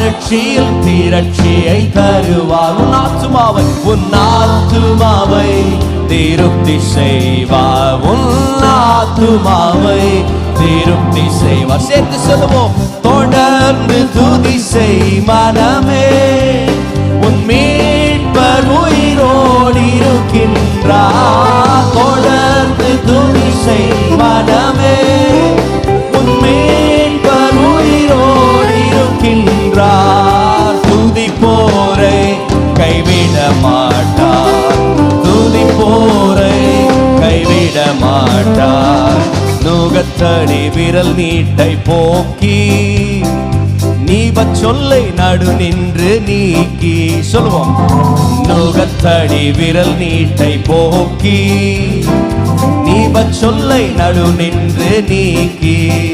வறட்சியில் திரட்சியை தருவார். உன் ஆத்துமாவை திருப்தி செய்வார். உன் ஆத்துமாவை திருப்தி செய்வார். சேர்த்து சொல்லுவோம். தொடர்ந்து துதி செய் மனமே, உன் மீட்பர் உயிரோடு இருக்கின்றார். தொடர்ந்து துதி செய் மனமே, உன் மீட்பர் உயிரோடு இருக்கின்றார். துதிப்போரை கைவிட மாட்டார். துதிப்போரை கைவிட மாட்டார். நுகத்தடி விரல் நீட்டை போக்கி நீபச் சொல்லை நடு நின்று நீக்கி. சொல்லுவோம். நுகத்தடி விரல் நீட்டை போக்கி நீபச் சொல்லை நடு நின்று நீக்கி.